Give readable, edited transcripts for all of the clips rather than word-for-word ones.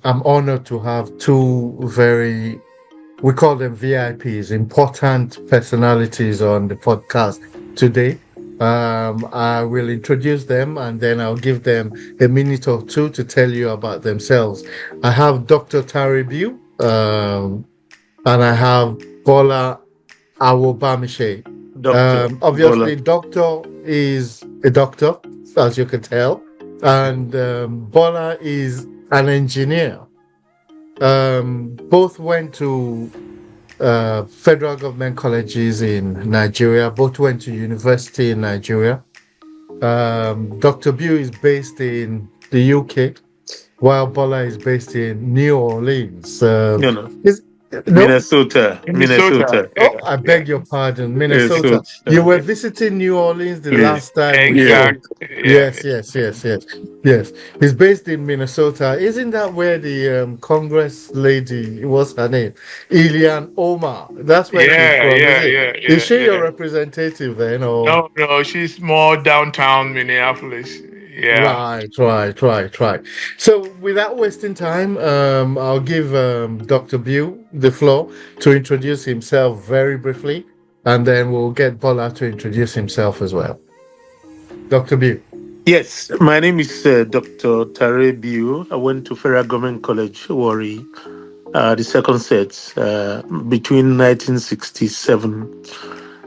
I'm honored to have two very, we call them VIPs, important personalities on the podcast today. I will introduce them and then I'll give them a minute or two to tell you about themselves. I have Dr. Tare, and I have Bola Awobamise. Doctor Bola. Obviously, doctor is a doctor, as you can tell, and Bola is an engineer. Both went to federal government colleges in Nigeria. Both went to university in Nigeria. Dr. Bew is based in the UK, while Bola is based in New Orleans. No, no. Is no? Minnesota. Minnesota. Minnesota. Oh, Yeah, I yeah. beg your pardon, Minnesota. You Minnesota. were visiting New Orleans the Yes. last time we Yes. spoke. Exact. Yeah. Yes, yes, yes, yes, yes. He's based in Minnesota. Isn't that where the Congress lady, what's her name? Ilian Omar. That's where she's Yeah, from, is yeah, it? yeah, Is yeah, she your yeah. representative then, or? No, no, she's more downtown Minneapolis. Yeah. Right, right, right, right. So, without wasting time, I'll give Dr. Bew the floor to introduce himself very briefly, and then we'll get Bola to introduce himself as well. Dr. Bew. Yes. My name is Dr. Tare Biu. I went to Federal Government College, Warri, the second set, between 1967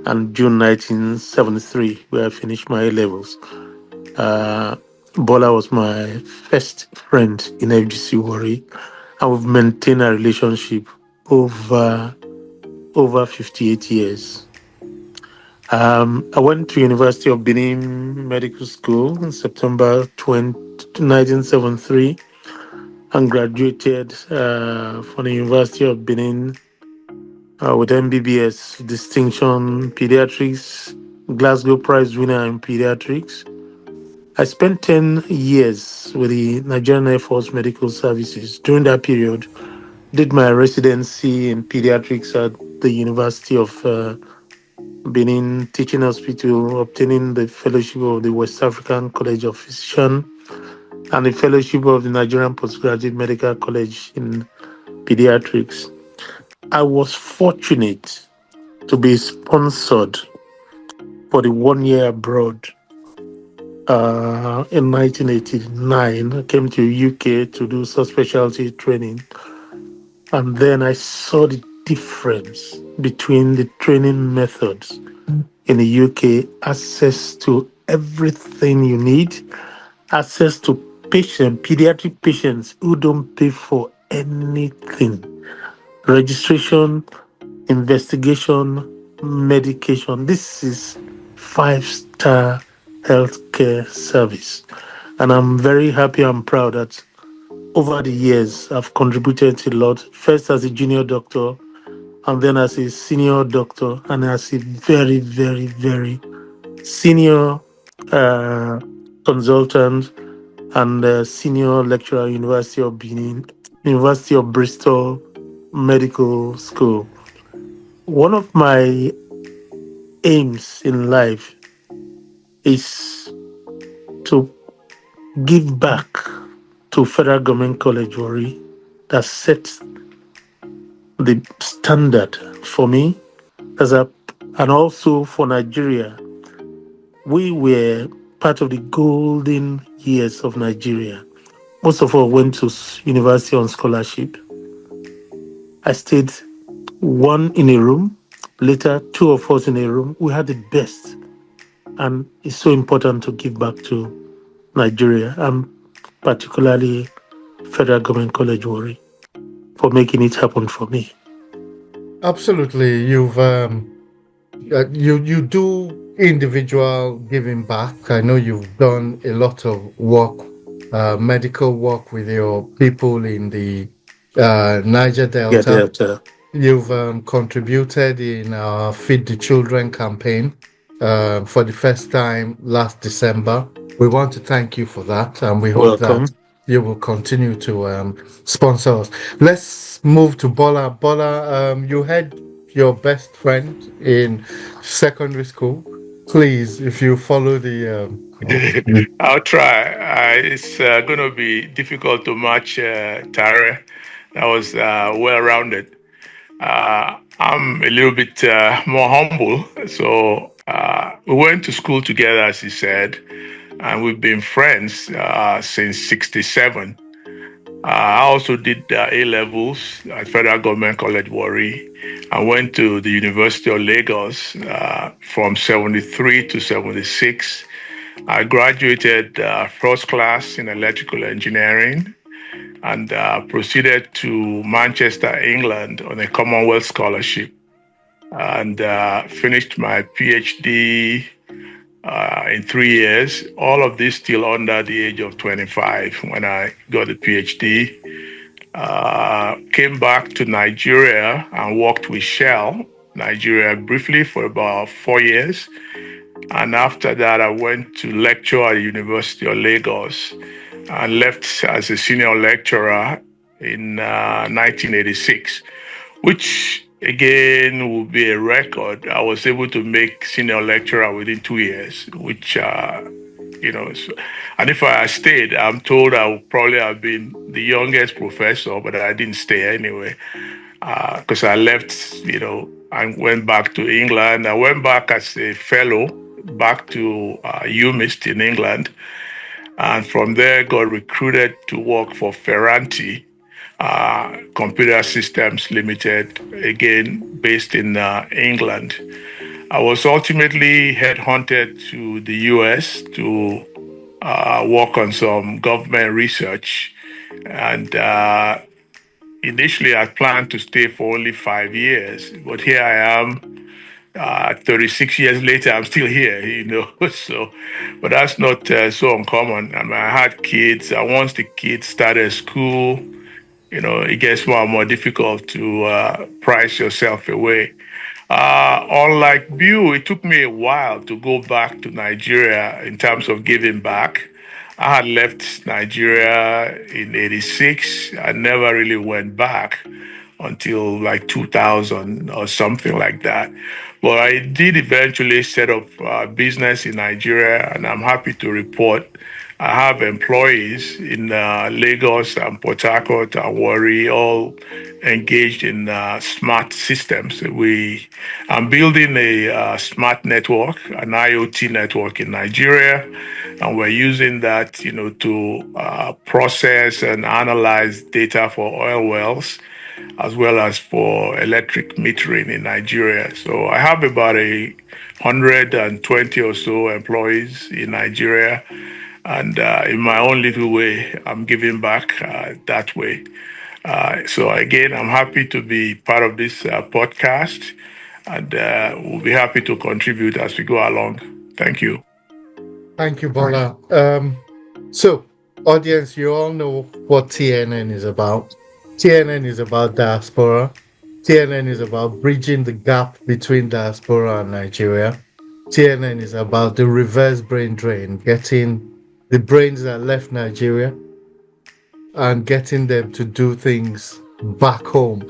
and June 1973, where I finished my A levels. Uh, Bola was my first friend in FGC Warri, and we've maintained a relationship over 58 years. I went to University of Benin Medical School in September 1973 and graduated from the University of Benin with MBBS distinction pediatrics, Glasgow Prize winner in pediatrics. I spent 10 years with the Nigerian Air Force Medical Services. During that period, did my residency in pediatrics at the University of Benin Teaching Hospital, obtaining the fellowship of the West African College of Physicians and the fellowship of the Nigerian Postgraduate Medical College in Pediatrics. I was fortunate to be sponsored for the 1 year abroad in 1989. I came to UK to do subspecialty training, and then I saw the difference between the training methods in the UK, access to everything you need, access to pediatric patients who don't pay for anything, registration, investigation, medication. This is 5-star healthcare service. And I'm very happy and proud that over the years I've contributed a lot, first as a junior doctor, and then as a senior doctor, and as a very, very, very senior uh, consultant and senior lecturer at University of Benin, University of Bristol Medical School. One of my aims in life is to give back to Federal Government College Warri that sets the standard for me as a and also for Nigeria. We were part of the golden years of Nigeria. Most of us went to university on scholarship. I stayed one in a room, later two of us in a room. We had the best. And it's so important to give back to Nigeria, and particularly Federal Government College Warri, for making it happen for me. Absolutely. You do individual giving back. I know you've done a lot of work, medical work with your people in the Niger Get Delta. that. You've contributed in our Feed the Children campaign for the first time last December. We want to thank you for that, and we hope Welcome. that you will continue to sponsor us. Let's move to Bola. Bola, you had your best friend in secondary school. Please, if you follow I'll try. It's going to be difficult to match Tare. That was well-rounded. I'm a little bit more humble. So we went to school together, as he said, and we've been friends since '67. I also did A levels at Federal Government College Warri. I went to the University of Lagos from '73 to '76. I graduated first class in electrical engineering and proceeded to Manchester, England on a Commonwealth scholarship and finished my PhD in 3 years. All of this still under the age of 25 when I got a PhD. Came back to Nigeria and worked with Shell, Nigeria, briefly for about 4 years. And after that, I went to lecture at the University of Lagos and left as a senior lecturer in 1986, which again will be a record. I was able to make senior lecturer within 2 years, which and if I had stayed, I'm told I would probably have been the youngest professor, but I didn't stay anyway because I left, I went back to England. I went back as a fellow back to UMIST in England. And from there, got recruited to work for Ferranti Computer Systems Limited, again based in England. I was ultimately headhunted to the US to work on some government research. And initially, I planned to stay for only 5 years, but here I am 36 years later, I'm still here. So, but that's not so uncommon. I mean, I had kids, and once the kids started school, it gets more and more difficult to price yourself away. Unlike you, it took me a while to go back to Nigeria in terms of giving back. I had left Nigeria in '86. I never really went back until like 2000 or something like that. But I did eventually set up a business in Nigeria, and I'm happy to report I have employees in Lagos and Port Harcourt and Warri, all engaged in smart systems. I'm building a smart network, an IoT network in Nigeria, and we're using that, to process and analyze data for oil wells as well as for electric metering in Nigeria. So I have about 120 or so employees in Nigeria. And in my own little way, I'm giving back that way. So again, I'm happy to be part of this podcast, and we'll be happy to contribute as we go along. Thank you. Thank you, Bola. So, audience, you all know what TNN is about. TNN is about diaspora. TNN is about bridging the gap between diaspora and Nigeria. TNN is about the reverse brain drain, getting the brains that left Nigeria and getting them to do things back home,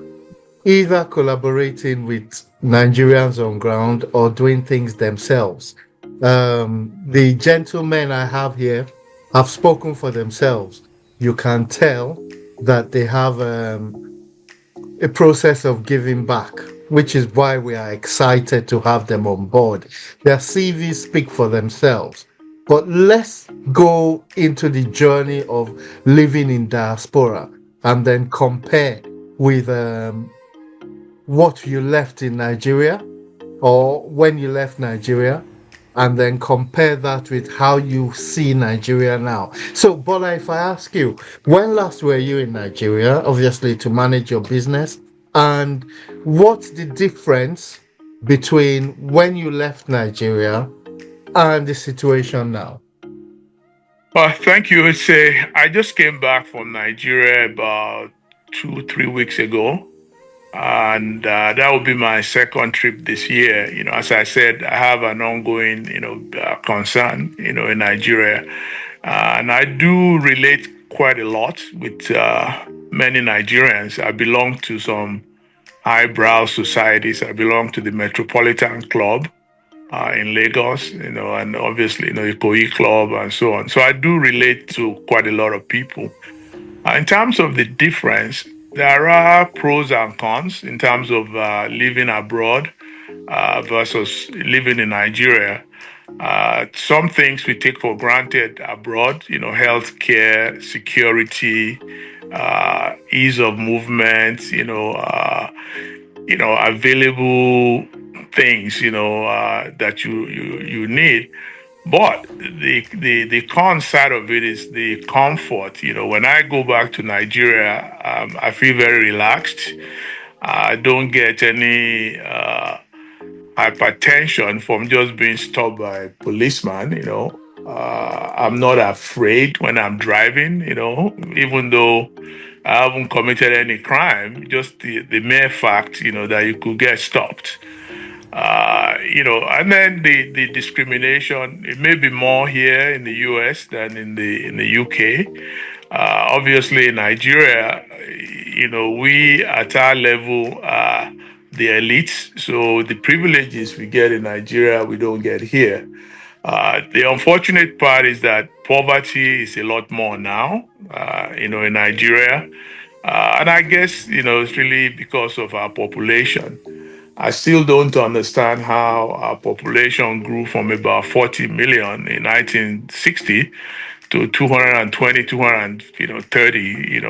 either collaborating with Nigerians on ground or doing things themselves. The gentlemen I have here have spoken for themselves. You can tell that they have a process of giving back, which is why we are excited to have them on board. Their CVs speak for themselves. But let's go into the journey of living in diaspora and then compare with what you left in Nigeria or when you left Nigeria, and then compare that with how you see Nigeria now. So, Bola, if I ask you, when last were you in Nigeria, obviously to manage your business, and what's the difference between when you left Nigeria and the situation now? Thank you. I just came back from Nigeria about 2, 3 weeks ago. And that will be my second trip this year. As I said, I have an ongoing, concern, in Nigeria, and I do relate quite a lot with many Nigerians. I belong to some highbrow societies. I belong to the Metropolitan Club, in Lagos, and obviously, Ikoyi Club and so on. So I do relate to quite a lot of people. In terms of the difference, there are pros and cons in terms of living abroad versus living in Nigeria. Some things we take for granted abroad, healthcare, security, ease of movement, available things, that you need. But the con side of it is the comfort. When I go back to Nigeria, I feel very relaxed. I don't get any hypertension from just being stopped by a policeman. I'm not afraid when I'm driving. Even though I haven't committed any crime, just the mere fact, that you could get stopped. And then the discrimination, it may be more here in the US than in the UK. Obviously, in Nigeria, we at our level are the elites. So the privileges we get in Nigeria, we don't get here. The unfortunate part is that poverty is a lot more now, in Nigeria. And I guess, it's really because of our population. I still don't understand how our population grew from about 40 million in 1960 to 220, 230,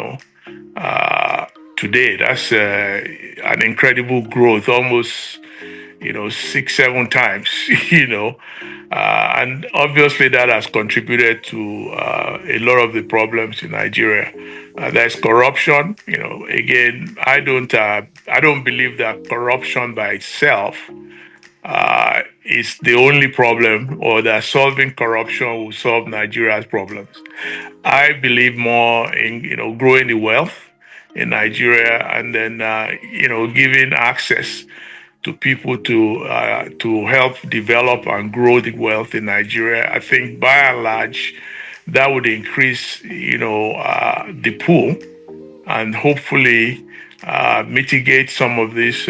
today. That's an incredible growth, almost, 6, 7 times, and obviously that has contributed to a lot of the problems in Nigeria. There's corruption. Again, I don't believe that corruption by itself is the only problem, or that solving corruption will solve Nigeria's problems. I believe more in growing the wealth in Nigeria, and then giving access to people to help develop and grow the wealth in Nigeria. I think by and large that would increase the pool, and hopefully mitigate some of these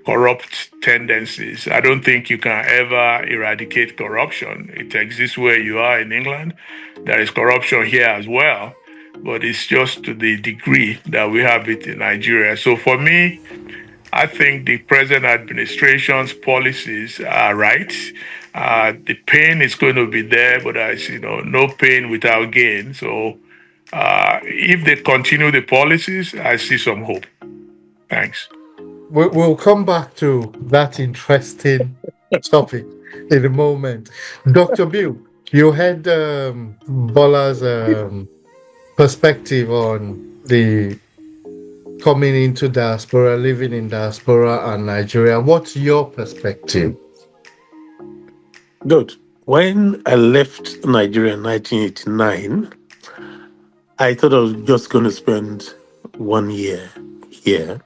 corrupt tendencies. I don't think you can ever eradicate corruption. It exists where you are in England. There is corruption here as well, but it's just to the degree that we have it in Nigeria. So for me, I think the present administration's policies are right. The pain is going to be there, but as no pain without gain. So if they continue the policies, I see some hope. Thanks. We'll come back to that interesting topic in a moment. Dr. Bill, you had Bola's perspective on the coming into diaspora, living in diaspora and Nigeria. What's your perspective? Good. When I left Nigeria in 1989, I thought I was just going to spend 1 year here,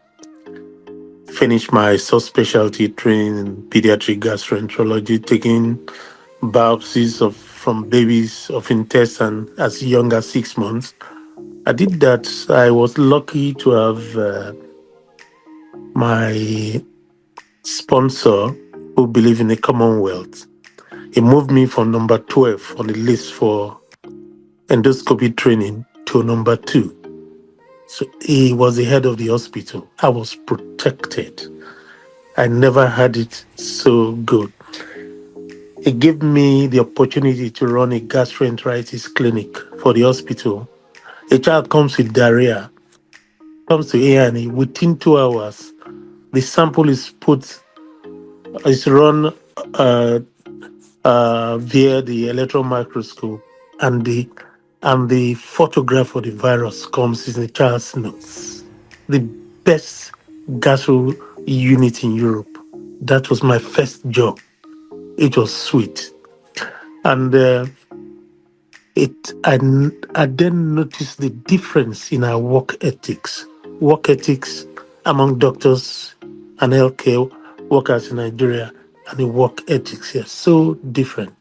finish my subspecialty training in pediatric gastroenterology, taking biopsies from babies of intestine as young as 6 months. I did that. I was lucky to have my sponsor who believed in the Commonwealth. He moved me from number 12 on the list for endoscopy training to number 2. So he was the head of the hospital. I was protected. I never had it so good. He gave me the opportunity to run a gastroenteritis clinic for the hospital. A child comes with diarrhea, comes to A&E within 2 hours. The sample is run via the electron microscope, and the photograph of the virus comes in the child's nose. The best gastro unit in Europe. That was my first job. It was sweet, and I then noticed the difference in our work ethics. Work ethics among doctors and healthcare workers in Nigeria, and the work ethics here so different.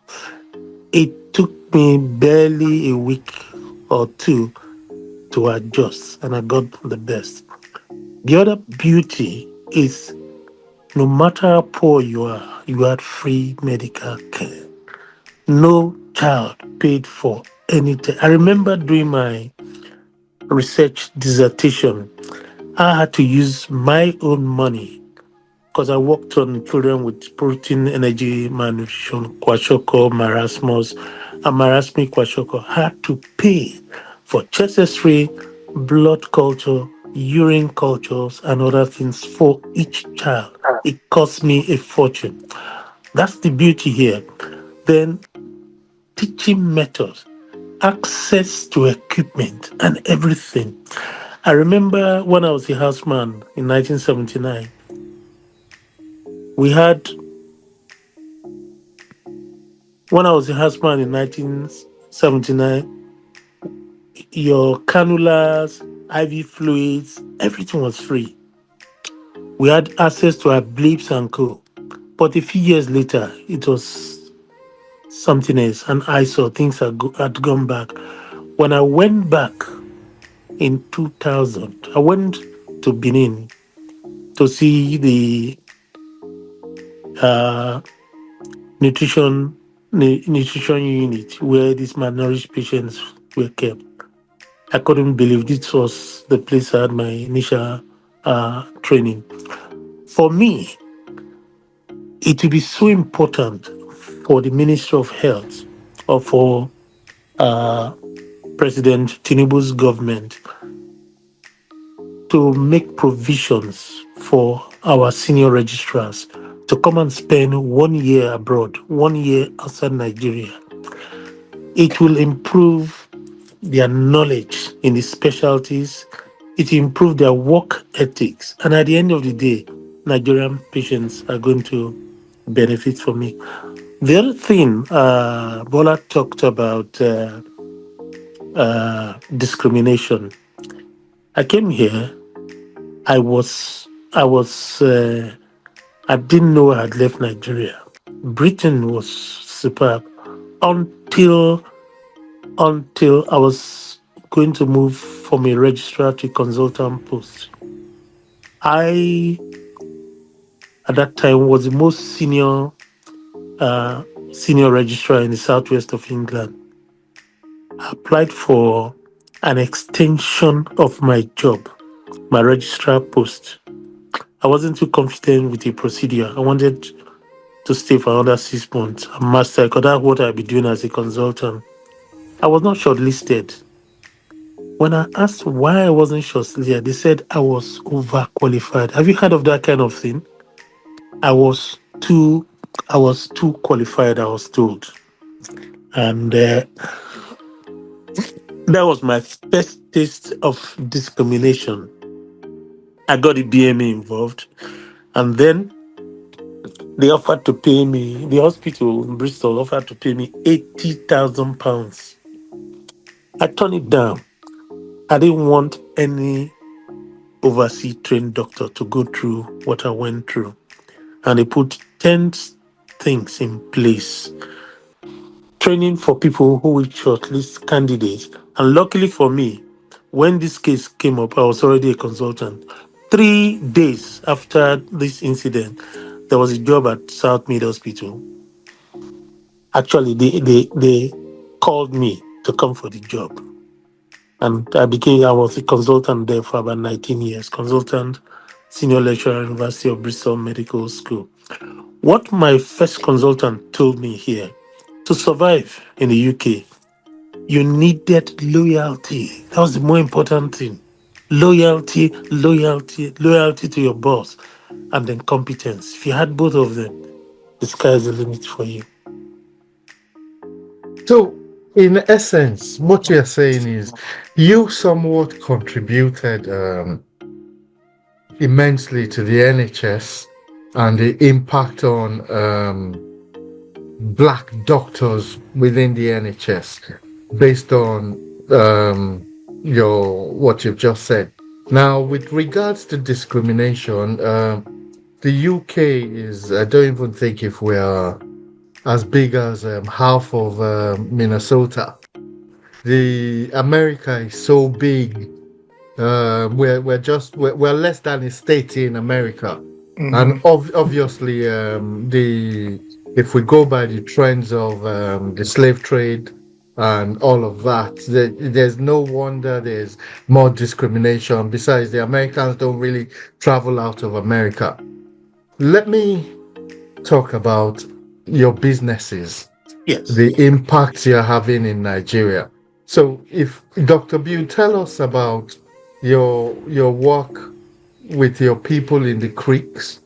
It took me barely a week or 2 to adjust, and I got the best. The other beauty is No matter how poor you are, you had free medical care. No child paid for anything. I remember doing my research dissertation. I had to use my own money because I worked on children with protein energy malnutrition, kwashiorkor, marasmus, and marasmic kwashiorkor. I had to pay for chest x-ray, blood culture, urine cultures, and other things for each child. It cost me a fortune. That's the beauty here. Then teaching methods, access to equipment, and everything. I remember when I was a houseman in 1979, we had, when I was a houseman in 1979, your cannulas, IV fluids, everything was free. We had access to our blips and co. But a few years later, it was something else, and I saw things had gone back. When I went back in 2000, I went to Benin to see the uh, nutrition unit where these malnourished patients were kept. I couldn't believe this was the place I had my initial training. For me, it will be so important for the Ministry of Health or for President Tinubu's government to make provisions for our senior registrars to come and spend 1 year abroad, 1 year outside Nigeria. It will improve their knowledge in the specialties, it will improve their work ethics, and at the end of the day, Nigerian patients are going to benefit from it. The other thing, Bola talked about discrimination. I came here. I didn't know I had left Nigeria. Britain was superb until I was going to move from a registrar to a consultant post. I, at that time, was the most senior registrar in the southwest of England. I applied for an extension of my job, my registrar post. I wasn't too confident with the procedure. I wanted to stay for another 6 months and master, because that's what I'd be doing as a consultant. I was not shortlisted. When I asked why I wasn't shortlisted, they said I was overqualified. Have you heard of that kind of thing? I was too qualified, I was told. And that was my first taste of discrimination. I got the BMA involved, and then they offered to pay me, the hospital in Bristol offered to pay me £80,000. I turned it down. I didn't want any overseas trained doctor to go through what I went through. And they put 10 things in place. Training for people who will shortlist candidates. And luckily for me, when this case came up, I was already a consultant. 3 days after this incident, there was a job at South Mid Hospital. Actually, they called me to come for the job. And I was a consultant there for about 19 years. Consultant, senior lecturer at University of Bristol Medical School. What my first consultant told me here, to survive in the UK, you needed loyalty. That was the more important thing. Loyalty to your boss, and then competence. If you had both of them, the sky's the limit for you. So, in essence, what you're saying is you somewhat contributed immensely to the NHS and the impact on black doctors within the NHS based on what you've just said. Now, with regards to discrimination, the UK is, I don't even think if we are as big as half of Minnesota. The America is so big. We're less than a state in America. And Mhm. obviously, the if we go by the trends of the slave trade and all of that, there's no wonder there's more discrimination. Besides, the Americans don't really travel out of America. Let me talk about your businesses, Yes. the impact you're having in Nigeria. So, if Dr. Bew, tell us about your work with your people in the creeks.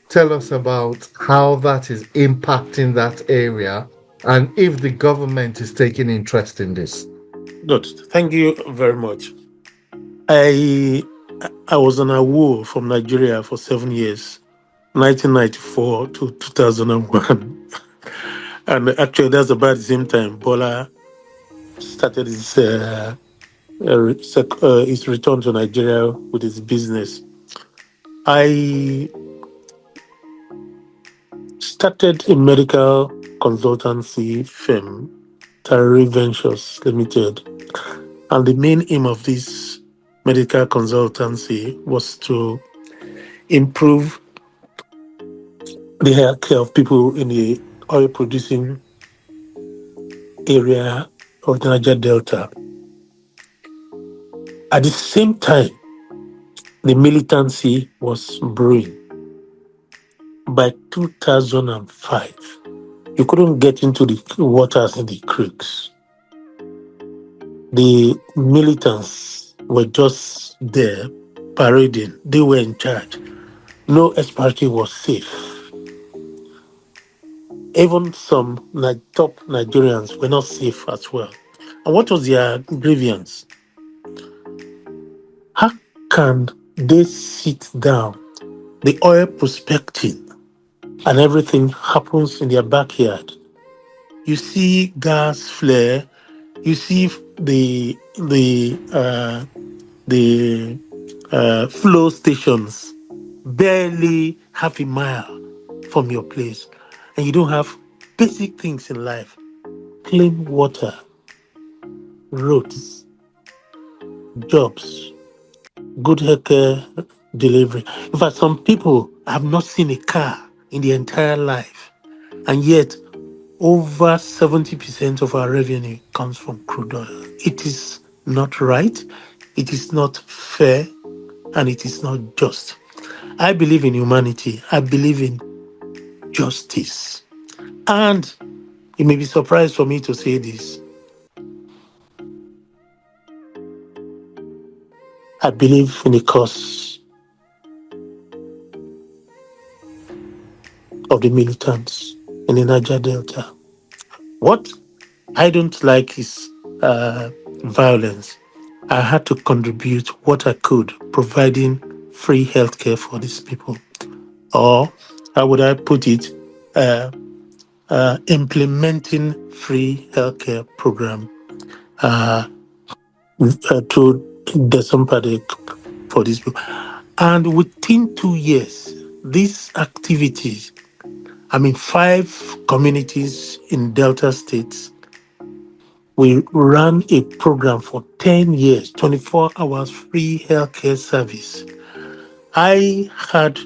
Tell us about how that is impacting that area and if the government is taking interest in this. Good. Thank you very much. I I was an Awo from Nigeria for 7 years, 1994 to 2001. And actually, that's about the same time Bola started his return to Nigeria with his business. I started a medical consultancy firm, Tare Ventures Limited. And the main aim of this medical consultancy was to improve the health care of people in the oil producing area of the Niger Delta. At the same time, the militancy was brewing. By 2005, you couldn't get into the waters in the creeks. The militants were just there parading, they were in charge. No expatriate was safe. Even some top Nigerians were not safe as well. And what was their grievance? How can they sit down? The oil prospecting and everything happens in their backyard. You see gas flare. You see the flow stations barely half a mile from your place, and you don't have basic things in life: clean water, roads, jobs, good healthcare delivery. In fact, some people have not seen a car in their entire life, and yet over 70% of our revenue comes from crude oil. It is not right, it is not fair, and it is not just. I believe in humanity, I believe in justice. And you may be surprised for me to say this. I believe in the cause of the militants in the Niger Delta. What I don't like is violence. I had to contribute what I could, providing free healthcare for these people. Or, how would I put it? Uh, Implementing free healthcare program to Diaspora for these people. And within 2 years, these activities, 5 communities in Delta states, we ran a program for 10 years, 24 hours free healthcare service. I had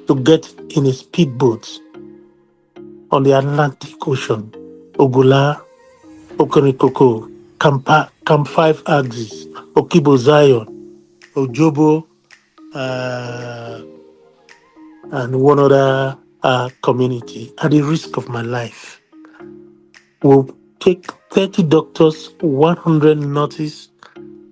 to get in a speedboat on the Atlantic Ocean, Ogula, Okonikoko, Camp 5 Axis, Okibo Zion, Ojobo, uh, and one other community at the risk of my life. We'll take 30 doctors, 100 nurses,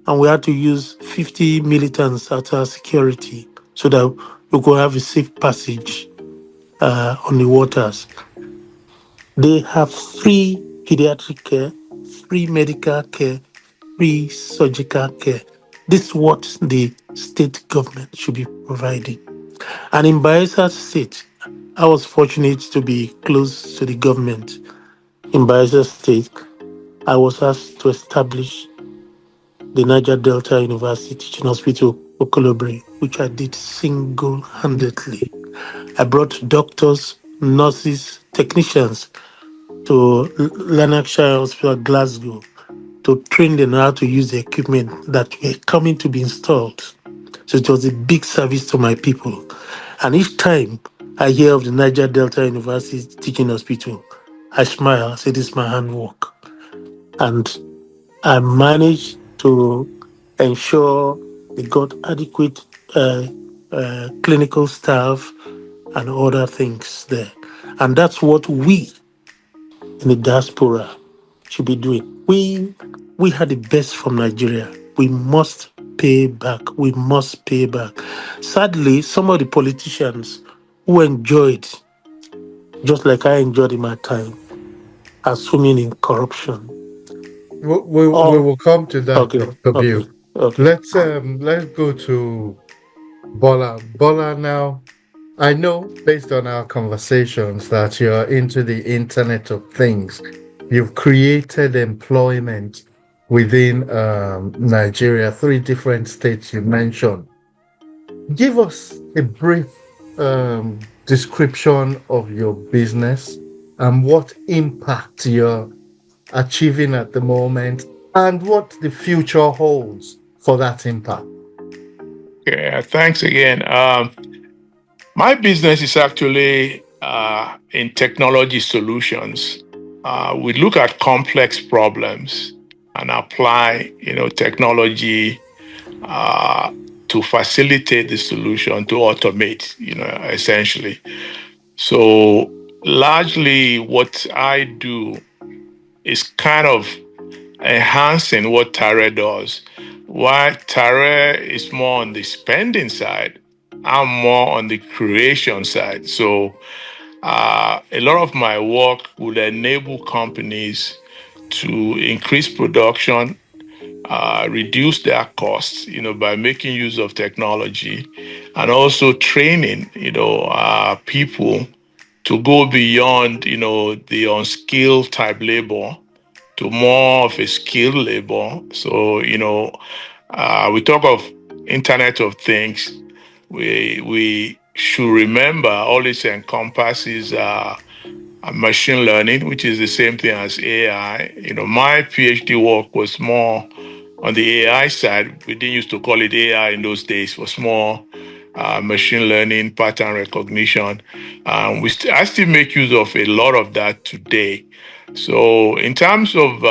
and we had to use 50 militants as our security so that we could have a safe passage on the waters. They have free pediatric care, free medical care, free surgical care. This is what the state government should be providing. And in Bayelsa State, I was fortunate to be close to the government. In Bayelsa State, I was asked to establish the Niger Delta University Teaching Hospital, Okolobri, which I did single-handedly. I brought doctors, nurses, technicians to Lanarkshire Hospital, Glasgow, to train them how to use the equipment that were coming to be installed. So it was a big service to my people. And each time I hear of the Niger Delta University Teaching Hospital, I smile, I say, this is my handwork. And I managed to ensure they got adequate clinical staff and other things there. And that's what we in the diaspora should be doing. We had the best from Nigeria. We must pay back. We must pay back. Sadly, some of the politicians who enjoyed, just like I enjoyed in my time, are swimming in corruption. We Oh, will come to that, okay, Dr. okay, Bill. okay. Let's go to Bola. Bola now. I know based on our conversations that you're into the Internet of Things. You've created employment within Nigeria, three different states you mentioned. Give us a brief description of your business and what impact you're achieving at the moment and what the future holds for that impact. Yeah, thanks again. My business is actually in technology solutions. We look at complex problems and apply, technology uh, to facilitate the solution, to automate, essentially. So largely, what I do is kind of enhancing what Tare does. While Tare is more on the spending side, I'm more on the creation side. So a lot of my work will enable companies to increase production, reduce their costs, by making use of technology, and also training, people to go beyond, the unskilled type labor to more of a skilled labor. So, we talk of Internet of Things. We should remember all this encompasses machine learning, which is the same thing as AI. My PhD work was more on the AI side. We didn't used to call it AI in those days. It was more machine learning, pattern recognition. I still make use of a lot of that today. So, in terms of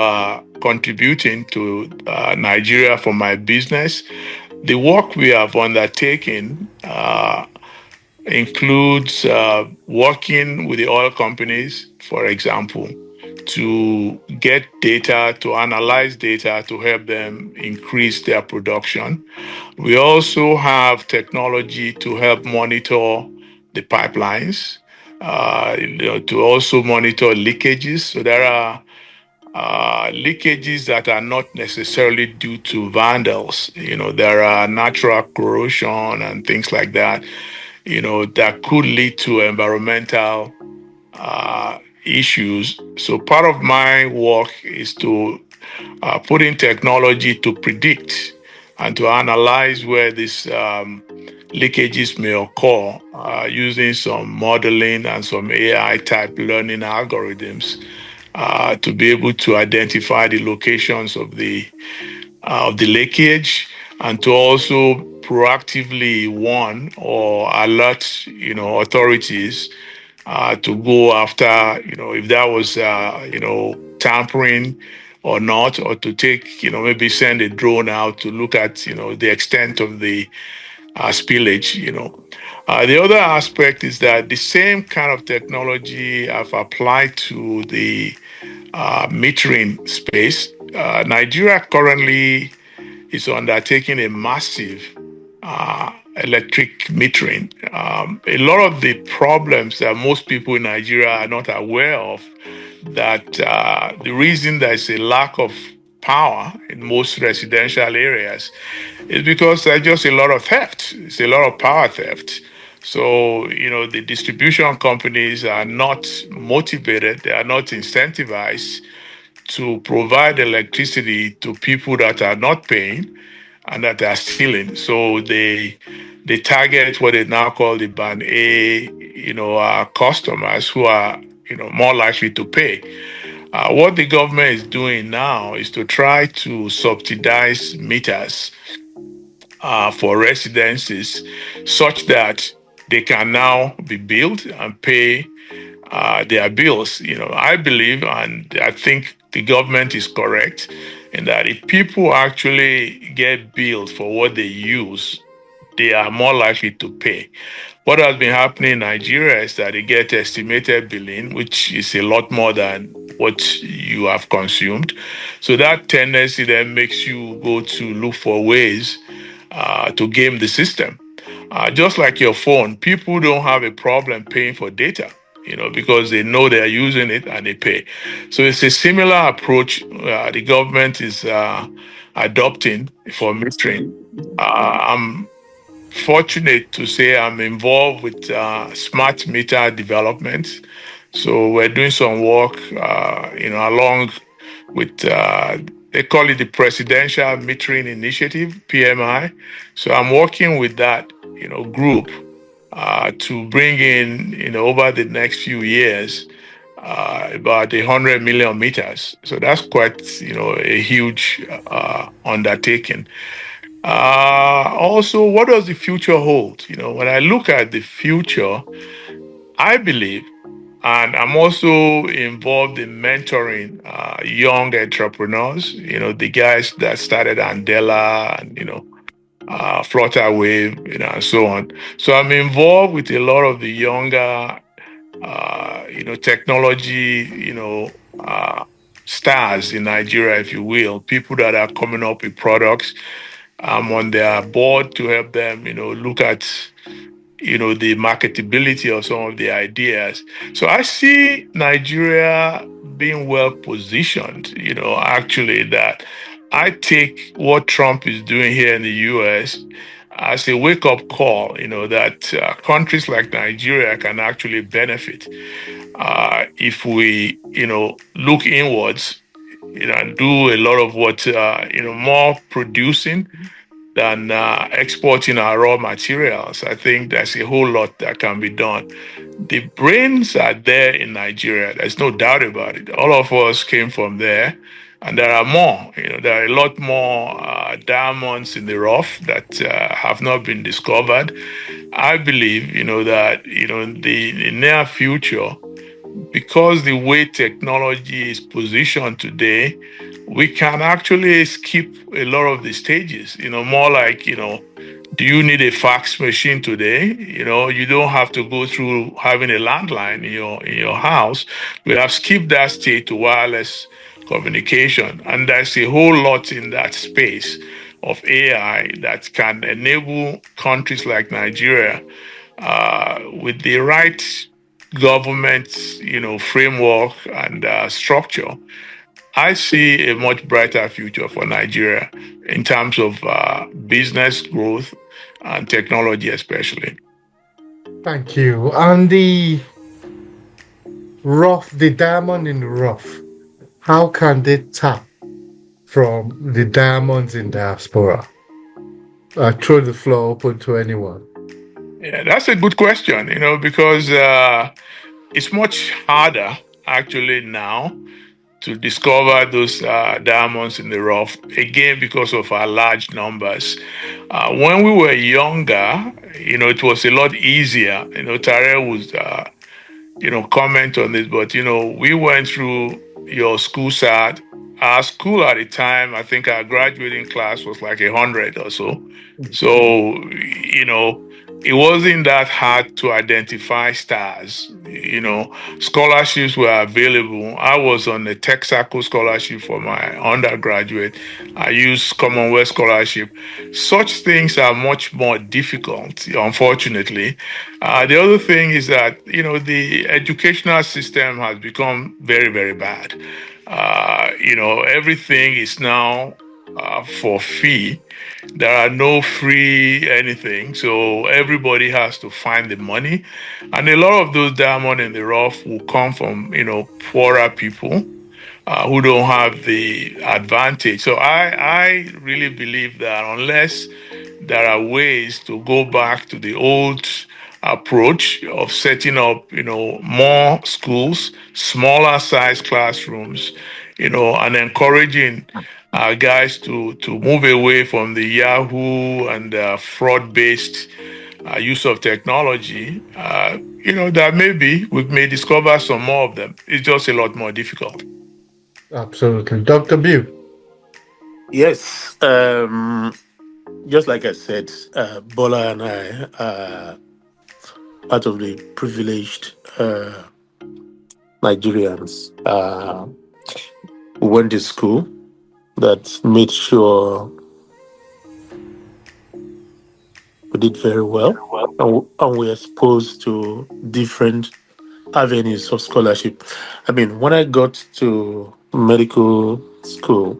contributing to Nigeria for my business, the work we have undertaken includes working with the oil companies, for example, to get data, to analyze data to help them increase their production. We also have technology to help monitor the pipelines, to also monitor leakages. So there are leakages that are not necessarily due to vandals. There are natural corrosion and things like that, that could lead to environmental issues. So part of my work is to put in technology to predict and to analyze where these leakages may occur using some modeling and some AI type learning algorithms to be able to identify the locations of the leakage and to also proactively warn or alert, authorities to go after, if that was, tampering or not, or to take, maybe send a drone out to look at, the extent of the spillage, the other aspect is that the same kind of technology I've applied to the metering space. Nigeria currently is undertaking a massive electric metering. A lot of the problems that most people in Nigeria are not aware of, that the reason there's a lack of power in most residential areas is because there's just a lot of theft. It's a lot of power theft. So, the distribution companies are not motivated, they are not incentivized to provide electricity to people that are not paying and that are stealing. So they target what they now call the band A, customers who are more likely to pay. What the government is doing now is to try to subsidize meters for residences, such that they can now be billed and pay their bills. I believe, and I think the government is correct in that if people actually get billed for what they use, they are more likely to pay. What has been happening in Nigeria is that they get estimated billing, which is a lot more than what you have consumed. So that tendency then makes you go to look for ways to game the system. Just like your phone, people don't have a problem paying for data, because they know they're using it and they pay. So it's a similar approach the government is adopting for metering. I'm fortunate to say I'm involved with smart meter development. So we're doing some work, along with they call it the Presidential Metering Initiative (PMI). So I'm working with that, group to bring in, over the next few years, about 100 million meters. So that's quite, a huge undertaking. Also, what does the future hold? When I look at the future, I believe, and I'm also involved in mentoring young entrepreneurs, the guys that started Andela and, Flutterwave, and so on. So I'm involved with a lot of the younger, technology, stars in Nigeria, if you will, people that are coming up with products. I'm on their board to help them, look at, the marketability of some of the ideas. So I see Nigeria being well positioned, actually, that I take what Trump is doing here in the US as a wake up call, that countries like Nigeria can actually benefit if we, look inwards, and do a lot of what, more producing than exporting our raw materials. I think there's a whole lot that can be done. The brains are there in Nigeria. There's no doubt about it. All of us came from there, and there are more. There are a lot more diamonds in the rough that have not been discovered. I believe, that in the near future, because the way technology is positioned today, we can actually skip a lot of the stages, more like, do you need a fax machine today? You don't have to go through having a landline in your house. We have skipped that stage to wireless communication. And there's a whole lot in that space of AI that can enable countries like Nigeria with the right government, framework and structure. I see a much brighter future for Nigeria in terms of business growth and technology, especially. Thank you. And the diamond in the rough, how can they tap from the diamonds in diaspora? I throw the floor open to anyone. Yeah, that's a good question, because it's much harder actually now to discover those diamonds in the rough, again, because of our large numbers. When we were younger, it was a lot easier. Tare was comment on this, but we went through your school sat. Our school at the time, I think our graduating class was like 100 or so. So, it wasn't that hard to identify stars. Scholarships were available. I was on the Texaco scholarship for my undergraduate. I used Commonwealth scholarship. Such things are much more difficult, unfortunately. The other thing is that, the educational system has become very, very bad. Everything is now for fee. There are no free anything. So everybody has to find the money. And a lot of those diamonds in the rough will come from, poorer people who don't have the advantage. So I really believe that unless there are ways to go back to the old approach of setting up, more schools, smaller size classrooms, and encouraging guys to move away from the Yahoo and fraud based use of technology, that maybe we may discover some more of them. It's just a lot more difficult. Absolutely. Dr. Bill. Yes. Just like I said, Bola and I are part of the privileged Nigerians. We went to school that made sure we did very well, and we're exposed to different avenues of scholarship. I mean, when I got to medical school,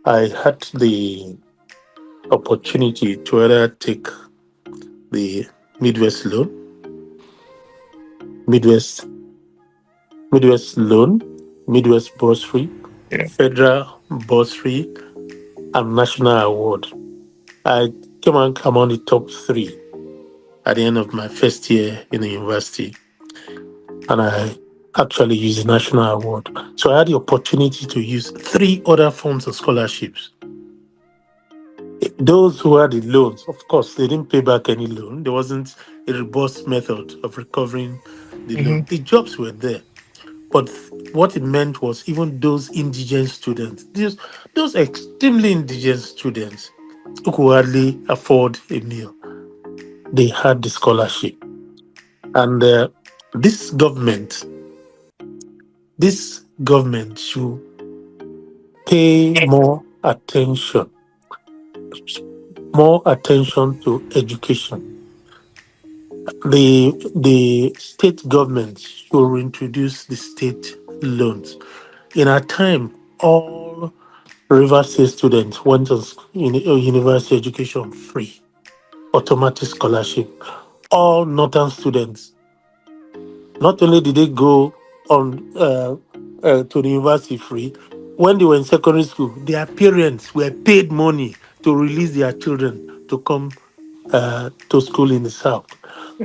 I had the opportunity to either take the Midwest loan, Midwest Midwest loan, Midwest bursary, Yeah. federal bursary, and national award. I came on among the top three at the end of my first year in the university, and I actually used the national award. So I had the opportunity to use three other forms of scholarships. Those who had the loans, of course, they didn't pay back any loan. There wasn't a robust method of recovering the loan. Hmm. The jobs were there. But what it meant was even those indigent students, those extremely indigent students who could hardly afford a meal, they had the scholarship. And this government, this government should pay more attention to education. The state government should reintroduce the state loans. In our time, all River State students went to university education free, automatic scholarship. All Northern students, not only did they go on to the university free, when they were in secondary school, their parents were paid money to release their children to come to school in the South.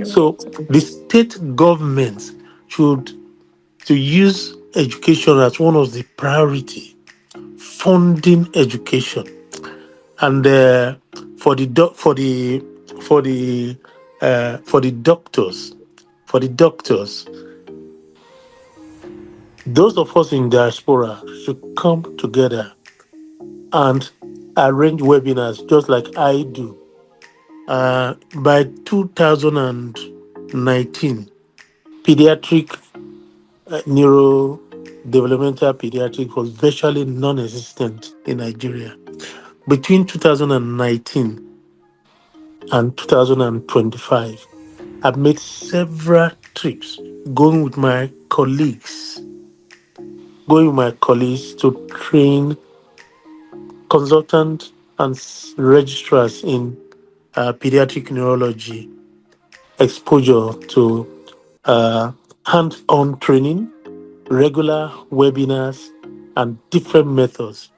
So the state government should to use education as one of the priority, funding education, and for the for the doctors, for the doctors, those of us in diaspora should come together and arrange webinars just like I do. By 2019, pediatric neurodevelopmental pediatric was virtually non-existent in Nigeria. Between 2019 and 2025, I've made several trips going with my colleagues to train consultants and registrars in pediatric neurology, exposure to hands-on training, regular webinars, and different methods,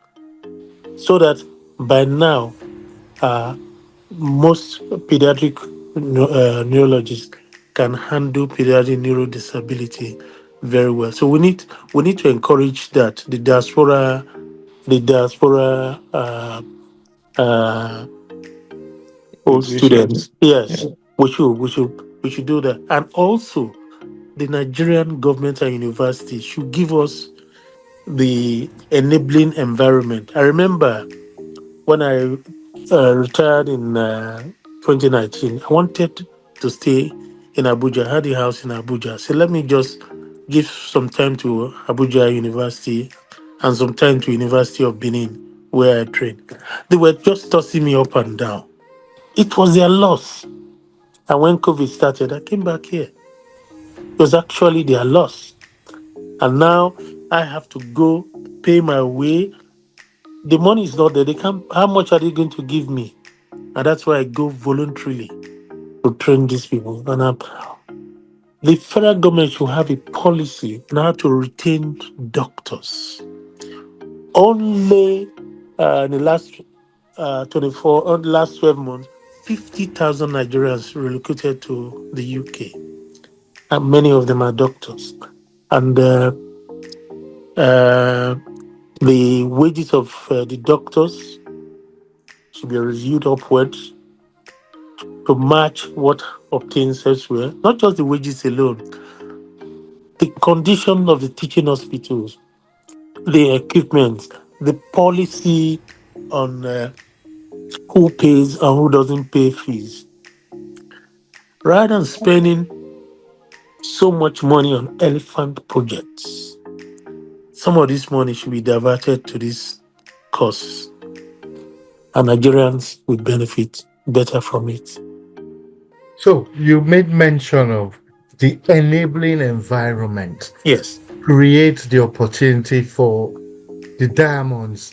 so that by now, most pediatric neurologists can handle pediatric neurodisability very well. So we need to encourage that the diaspora uh, old We should. students. Yeah. Yes, we should do that, and also the Nigerian government and university should give us the enabling environment. I remember when I retired in 2019, I wanted to stay in Abuja. I had a house in Abuja. So let me just give some time to Abuja University and some time to University of Benin, where I trained. They were just tossing me up and down. It was their loss. And when COVID started, I came back here. It was actually their loss. And now I have to go pay my way. The money is not there. They can't. How much are they going to give me? And that's why I go voluntarily to train these people. And the federal government should have a policy now to retain doctors. Only in the last 12 months, 50,000 Nigerians relocated to the UK, and many of them are doctors. And uh, The wages of the doctors should be reviewed upwards to match what obtains elsewhere. Not just the wages alone, the condition of the teaching hospitals, the equipment, the policy on who pays and who doesn't pay fees. Rather than spending so much money on elephant projects, some of this money should be diverted to this cause, and Nigerians will benefit better from it. So you made mention of the enabling environment Yes. creates the opportunity for the diamonds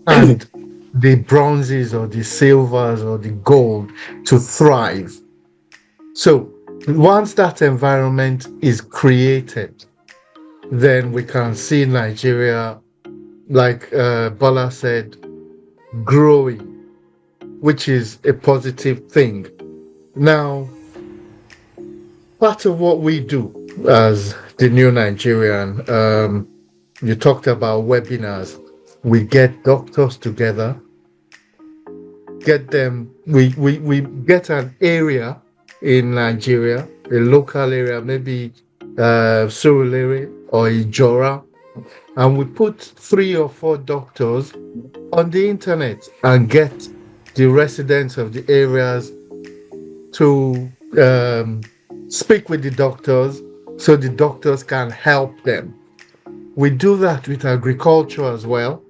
and the bronzes or the silvers or the gold to thrive. So once that environment is created, then we can see Nigeria, like Bola said, growing, which is a positive thing. Now, part of what we do as the new Nigerian, you talked about webinars. We get doctors together, get them, we get an area in Nigeria, a local area, maybe Surulere or Ijora, and we put 3 or 4 doctors on the internet and get the residents of the areas to speak with the doctors so the doctors can help them. We do that with agriculture as well.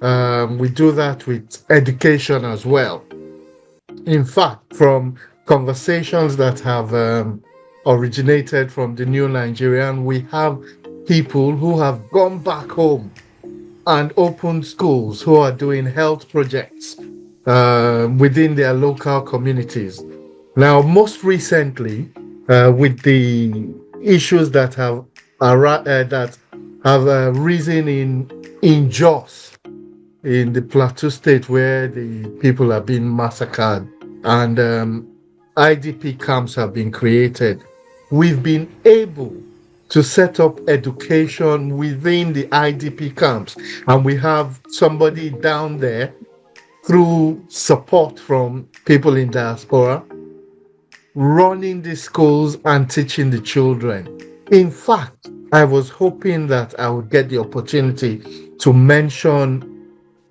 We do that with education as well. In fact, from conversations that have originated from the new Nigerian, we have people who have gone back home and opened schools, who are doing health projects within their local communities. Now, most recently, with the issues that have risen in Jos, in the Plateau State, where the people are being massacred and IDP camps have been created, we've been able to set up education within the IDP camps, and we have somebody down there through support from people in diaspora running the schools and teaching the children. In fact, I was hoping that I would get the opportunity to mention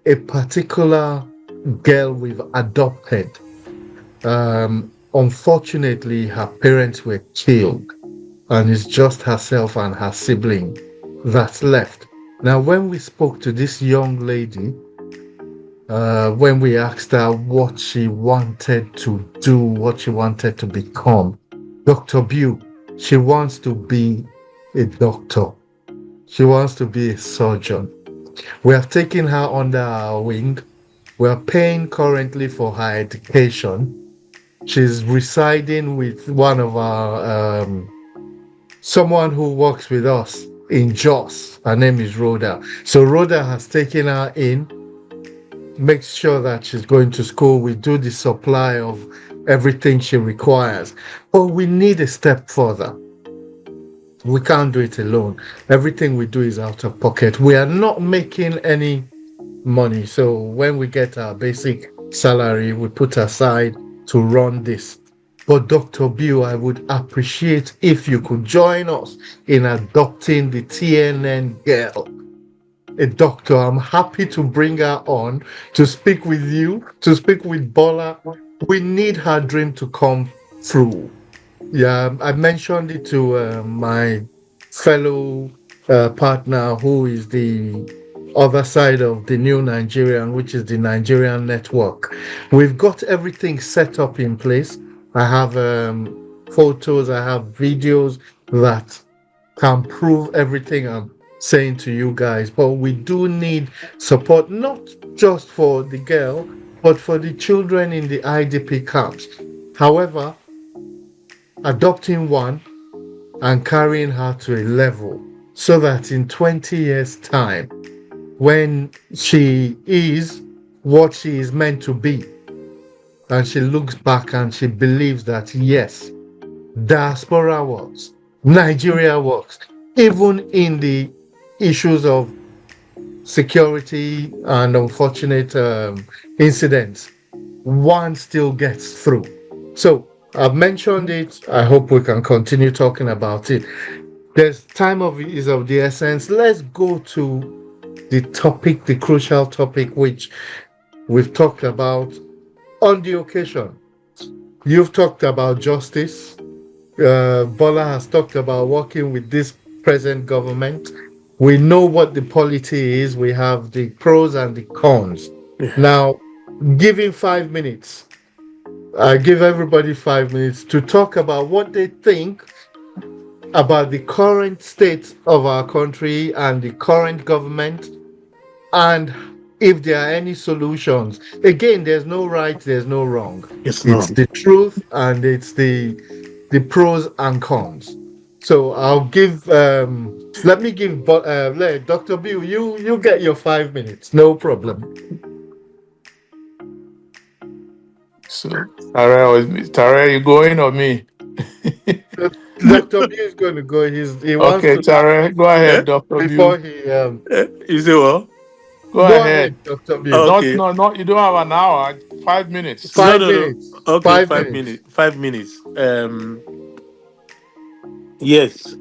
a particular girl we've adopted. Unfortunately, her parents were killed, and it's just herself and her sibling that's left. Now, when we spoke to this young lady, when we asked her what she wanted to do, what she wanted to become, Dr. Bew, she wants to be a doctor. She wants to be a surgeon. We have taken her under our wing. We are paying currently for her education. She's residing with one of our, someone who works with us in Jos. Her name is Rhoda. So Rhoda has taken her in, makes sure that she's going to school. We do the supply of everything she requires. But we need a step further. We can't do it alone. Everything we do is out of pocket. We are not making any money. So when we get our basic salary, we put aside to run this. But Dr. Bew, I would appreciate if you could join us in adopting the TNN girl, a doctor. I'm happy to bring her on to speak with you, to speak with Bola. We need her dream to come through. Yeah, I mentioned it to my fellow partner, who is the other side of the new Nigerian, which is the Nigerian network. We've got everything set up in place. I have photos, I have videos that can prove everything I'm saying to you guys. But we do need support, not just for the girl, but for the children in the IDP camps. However, adopting one and carrying her to a level so that in 20 years' time, when she is what she is meant to be, and she looks back and she believes that yes, diaspora works, Nigeria works, even in the issues of security and unfortunate incidents, one still gets through. So I've mentioned it. I hope we can continue talking about it. There's time of is of the essence. Let's go to the topic, the crucial topic, which we've talked about on the occasion. You've talked about justice. Bola has talked about working with this present government. We know what the polity is. We have the pros and the cons. Yes. Now, giving 5 minutes, I give everybody 5 minutes to talk about what they think about the current state of our country and the current government, and if there are any solutions. Again, there's no right, there's no wrong. Yes, It's no. the truth and it's the pros and cons. So I'll give let me give let Dr. Bill, you get your 5 minutes, no problem. So, Tare, you going or me? Uh, Dr. Bill is going to go. He wants Okay, to talk Tare, go Eh? ahead, Dr. before Bill. he You say what? Go go ahead. ahead, Dr. Bill. Not, Okay. no, not, you don't have an hour, 5 minutes. No, Five no, no. minutes. Okay, Five five minutes. minutes. 5 minutes. Yes.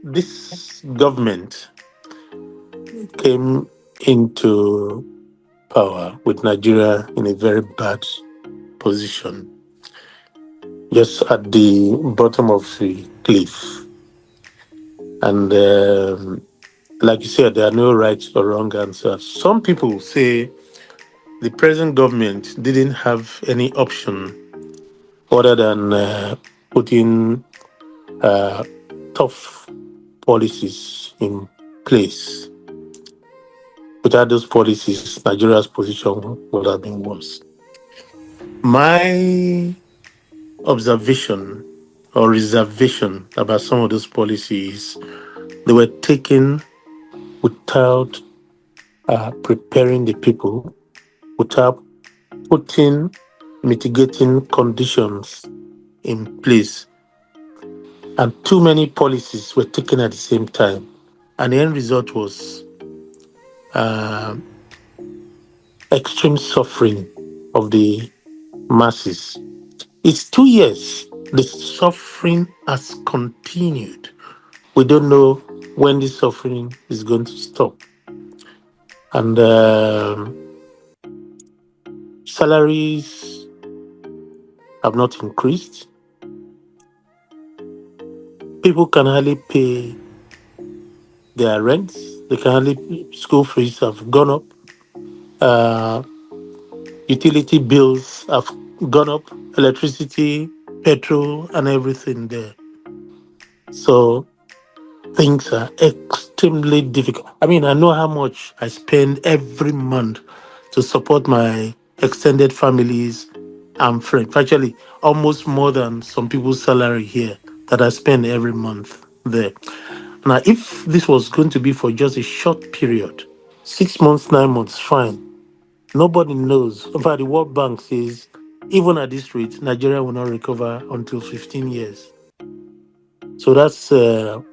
This government came into power with Nigeria in a very bad position, just at the bottom of the cliff. And like you said, there are no right or wrong answers. Some people say the present government didn't have any option other than putting tough policies in place. Without those policies, Nigeria's position would have been worse. My observation or reservation about some of those policies, they were taken without preparing the people, without putting mitigating conditions in place. And too many policies were taken at the same time. And the end result was uh, extreme suffering of the masses. It's 2 years. The suffering has continued. We don't know when this suffering is going to stop. And salaries have not increased. People can hardly pay their rents. They can hardly, school fees have gone up. Uh, utility bills have gone up, electricity, petrol, and everything there. So things are extremely difficult. I mean, I know how much I spend every month to support my extended families and friends. Actually, almost more than some people's salary here that I spend every month there. Now, if this was going to be for just a short period, 6 months, 9 months, fine. Nobody knows. In fact, the World Bank says even at this rate, Nigeria will not recover until 15 years. So that's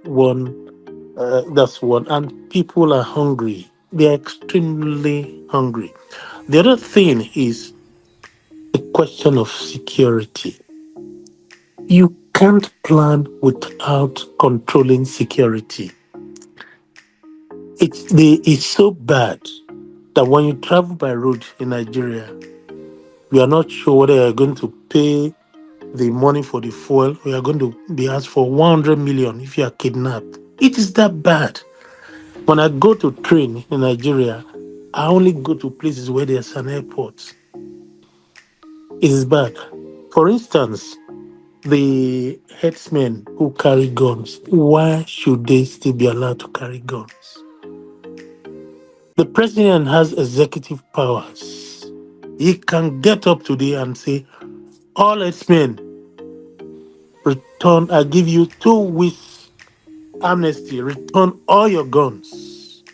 one. That's one. And people are hungry. They are extremely hungry. The other thing is the question of security. You can't plan without controlling security. It's so bad that when you travel by road in Nigeria, we are not sure whether you're going to pay the money for the fuel or you're going to be asked for 100 million if you are kidnapped. It is that bad. When I go to train in Nigeria, I only go to places where there's an airport. It is bad. For instance, the headsmen who carry guns, why should they still be allowed to carry guns? The president has executive powers. He can get up today and say, all headsmen, return, I give you 2 weeks amnesty, return all your guns.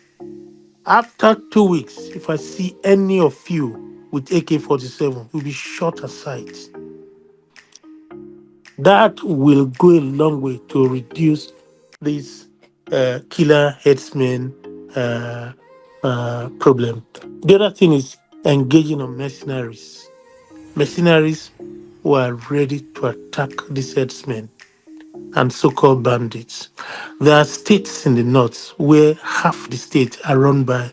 After 2 weeks, if I see any of you with AK-47, will be shot aside. That will go a long way to reduce this killer headsmen problem. The other thing is engaging on mercenaries. Mercenaries who are ready to attack these headsmen and so-called bandits. There are states in the north where half the states are run by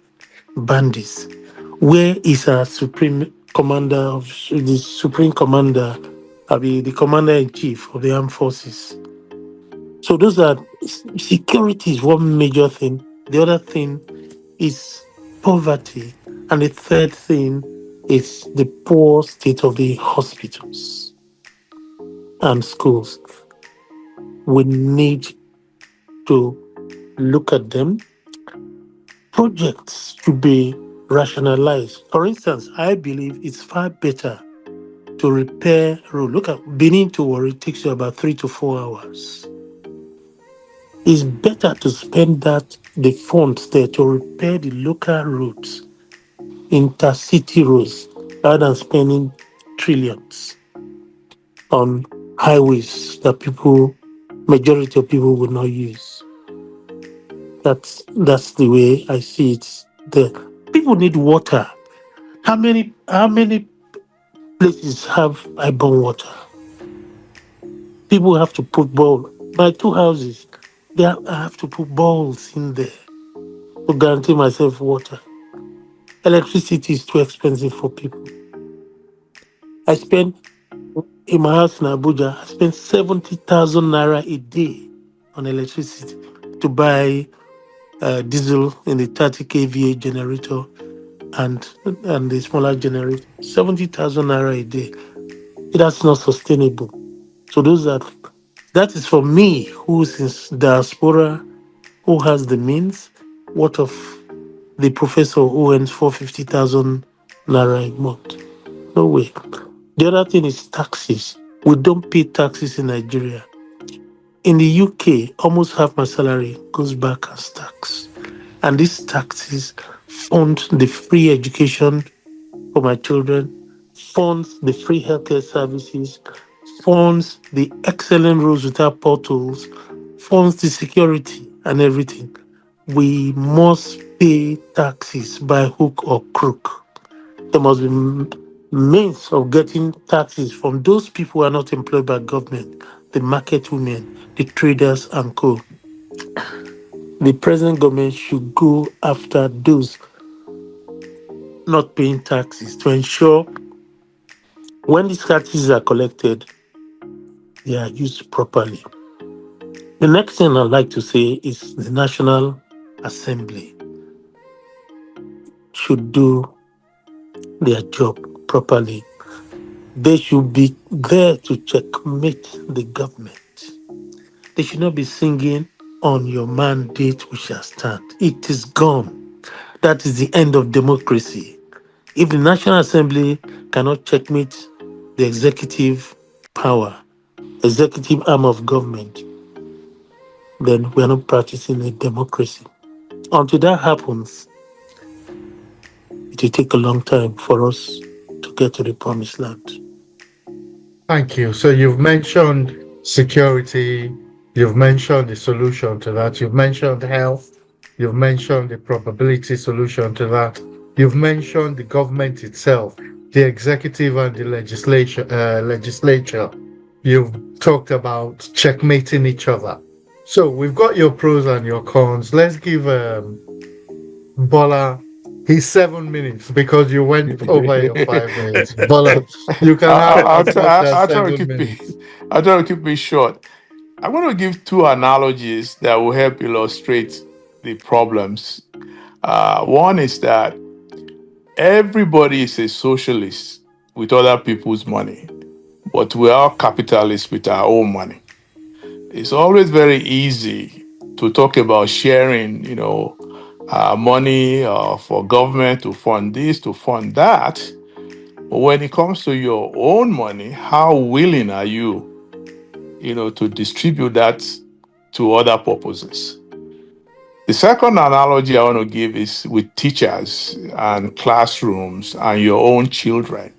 bandits. Where is our supreme commander of the supreme commander, the commander in chief of the armed forces? So those are security is one major thing. The other thing is poverty, and the third thing is the poor state of the hospitals and schools. We need to look at them. Projects should be rationalized. For instance, I believe it's far better to repair road. Look at Benin to Warri takes you about 3 to 4 hours. It's better to spend the funds there to repair the local roads, intercity roads, rather than spending trillions on highways that majority of people will not use. That's the way I see it. The people need water. How many places have I-borne water? People have to put bowl. My two houses, I have to put bowls in there to guarantee myself water. Electricity is too expensive for people. I spend in my house in Abuja, I spend 70,000 naira a day on electricity to buy diesel in the 30 kVA generator and the smaller generator. 70,000 naira a day. That's not sustainable. So that is for me, who's in diaspora, who has the means. What of the professor who earns 450,000 naira a month? No way. The other thing is taxes. We don't pay taxes in Nigeria. In the UK, almost half my salary goes back as tax. And these taxes fund the free education for my children, funds the free healthcare services, funds the excellent roads without potholes, funds the security and everything. We must pay taxes by hook or crook. There must be means of getting taxes from those people who are not employed by government, the market women, the traders and co. The present government should go after those not paying taxes to ensure when these taxes are collected, they are used properly. The next thing I'd like to say is the National Assembly should do their job properly. They should be there to checkmate the government. They should not be singing on your mandate we shall stand. It is gone. That is the end of democracy. If the National Assembly cannot checkmate the executive power, executive arm of government, then we are not practicing a democracy. Until that happens, it will take a long time for us to get to the promised land. Thank you. So you've mentioned security, you've mentioned the solution to that, you've mentioned health, you've mentioned the probability solution to that, you've mentioned the government itself, the executive and the legislature. You've talked about checkmating each other. So we've got your pros and your cons. Let's give Bola his 7 minutes because you went over your 5 minutes. Bola, you can have as much as I'll try to seven keep it. minutes. I'll try to keep it short. I'm going to give two analogies that will help illustrate the problems. One is that everybody is a socialist with other people's money, but we are capitalists with our own money. It's always very easy to talk about sharing, money for government to fund this, to fund that. But when it comes to your own money, how willing are you, to distribute that to other purposes? The second analogy I want to give is with teachers and classrooms and your own children.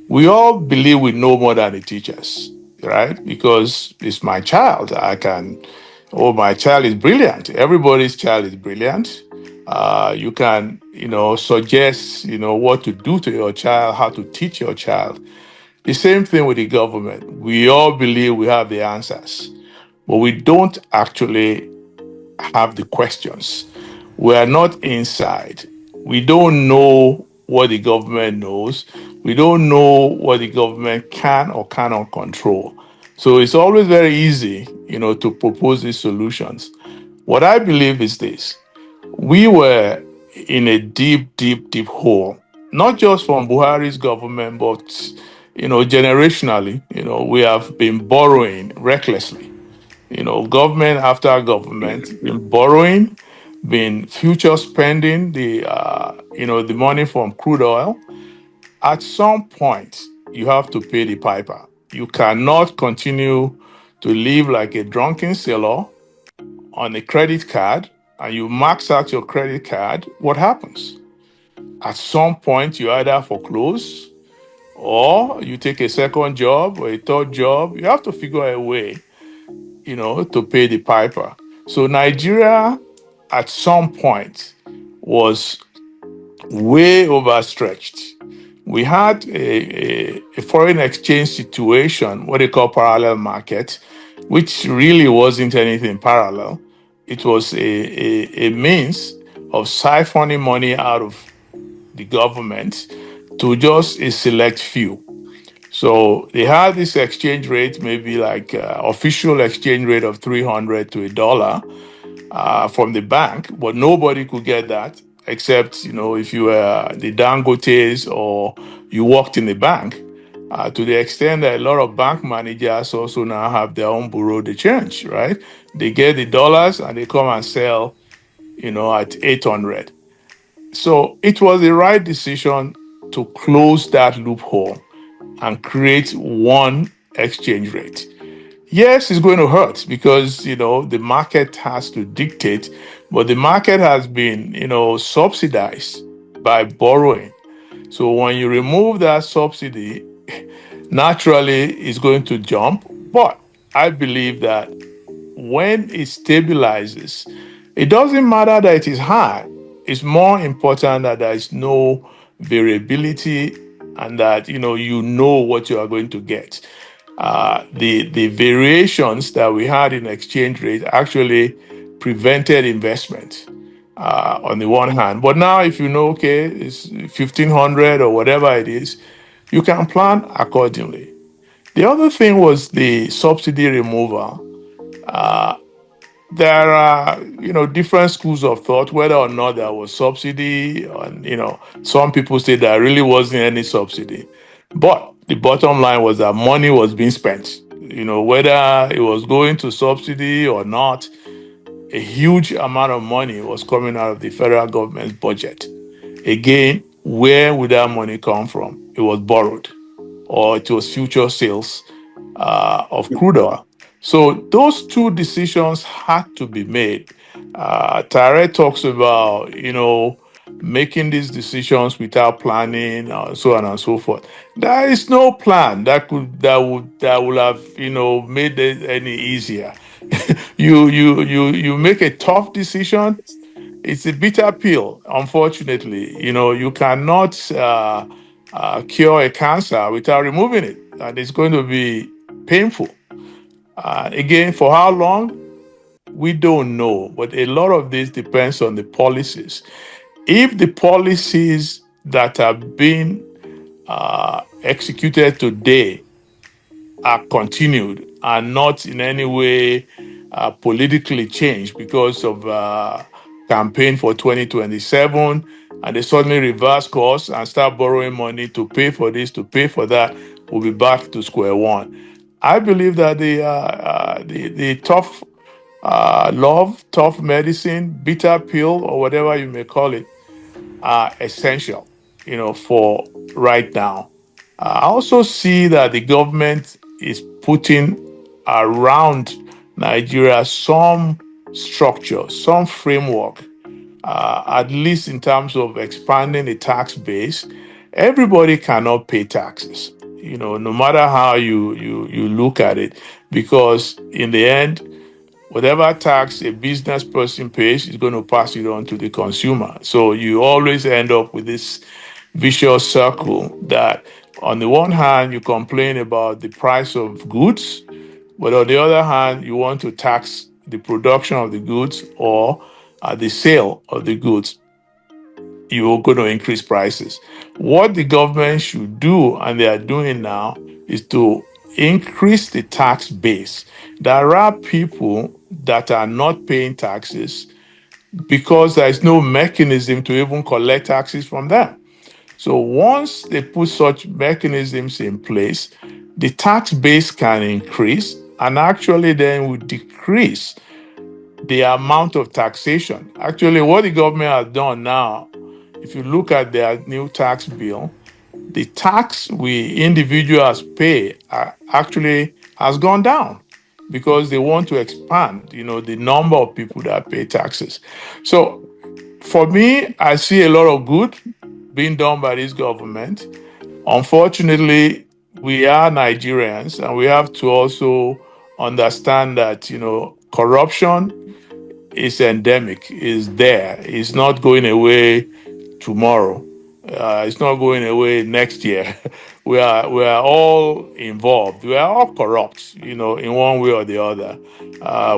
We all believe we know more than the teachers, right? Because it's my child. I can, Oh, my child is brilliant. Everybody's child is brilliant. You can, suggest, what to do to your child, how to teach your child. The same thing with the government. We all believe we have the answers, but we don't actually have the questions. We are not inside. We don't know what the government knows. We don't know what the government can or cannot control. So it's always very easy, to propose these solutions. What I believe is this: we were in a deep, deep, deep hole, not just from Buhari's government, but generationally. We have been borrowing recklessly. Government after government been borrowing, been future spending the money from crude oil. At some point, you have to pay the piper. You cannot continue to live like a drunken sailor on a credit card, and you max out your credit card. What happens? At some point, you either foreclose or you take a second job or a third job. You have to figure a way to pay the piper. So Nigeria at some point was way overstretched. We had a foreign exchange situation, what they call parallel market, which really wasn't anything parallel. It was a means of siphoning money out of the government to just a select few. So they had this exchange rate, maybe like official exchange rate of 300 to $1 from the bank, but nobody could get that except, if you were the Dangotes or you worked in the bank. To the extent that a lot of bank managers also now have their own bureau de change, right? They get the dollars and they come and sell, at 800. So it was the right decision to close that loophole and create one exchange rate. Yes, it's going to hurt because, the market has to dictate, but the market has been, subsidized by borrowing. So when you remove that subsidy, naturally it's going to jump. But I believe that when it stabilizes, it doesn't matter that it is high. It's more important that there is no variability and that you know what you are going to get. The variations that we had in exchange rate actually prevented investment on the one hand. But now, if you know, okay, it's 1500 or whatever it is, you can plan accordingly. The other thing was the subsidy removal. There are, different schools of thought whether or not there was subsidy. And, some people say there really wasn't any subsidy. But the bottom line was that money was being spent. Whether it was going to subsidy or not, a huge amount of money was coming out of the federal government's budget. Again, where would that money come from? It was borrowed, or it was future sales of crude oil. So those two decisions had to be made. Tare talks about, making these decisions without planning, so on and so forth. There is no plan that would have, made it any easier. You make a tough decision. It's a bitter pill, unfortunately. You cannot cure a cancer without removing it, and it's going to be painful. Again, for how long? We don't know, but a lot of this depends on the policies. If the policies that are being executed today are continued and not in any way politically changed because of campaign for 2027, and they suddenly reverse course and start borrowing money to pay for this, to pay for that, we'll be back to square one. I believe that the tough love, tough medicine, bitter pill, or whatever you may call it, are essential, for right now. I also see that the government is putting around Nigeria some structure, some framework, at least in terms of expanding the tax base. Everybody cannot pay taxes, no matter how you look at it, because in the end, Whatever tax a business person pays is going to pass it on to the consumer. So you always end up with this vicious circle that on the one hand you complain about the price of goods, but on the other hand you want to tax the production of the goods or the sale of the goods. You're going to increase prices. What the government should do, and they are doing now, is to increase the tax base. There are people that are not paying taxes because there is no mechanism to even collect taxes from them. So once they put such mechanisms in place, the tax base can increase and actually then will decrease the amount of taxation. Actually, what the government has done now, if you look at their new tax bill, the tax we individuals pay actually has gone down because they want to expand, the number of people that pay taxes. So for me, I see a lot of good being done by this government. Unfortunately, we are Nigerians and we have to also understand that, corruption is endemic, is there, it's not going away tomorrow. It's not going away next year. We are all involved. We are all corrupt, in one way or the other.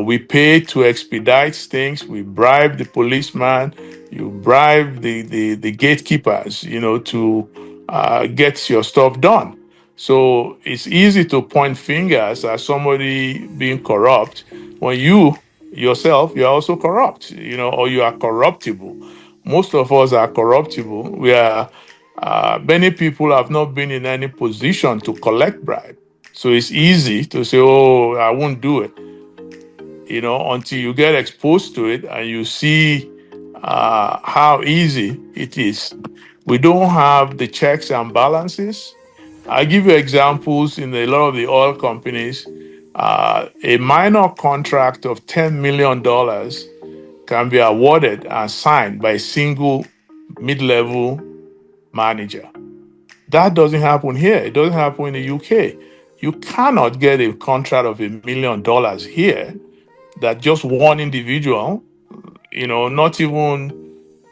We pay to expedite things. We bribe the policeman. You bribe the gatekeepers, to get your stuff done. So it's easy to point fingers at somebody being corrupt when you yourself you're also corrupt, or you are corruptible. Most of us are corruptible. We are many people have not been in any position to collect bribe. So it's easy to say, oh, I won't do it, until you get exposed to it and you see how easy it is. We don't have the checks and balances. I give you examples in a lot of the oil companies. A minor contract of $10 million can be awarded and signed by a single mid-level manager. That doesn't happen here. It doesn't happen in the UK. You cannot get a contract of $1 million here that just one individual, not even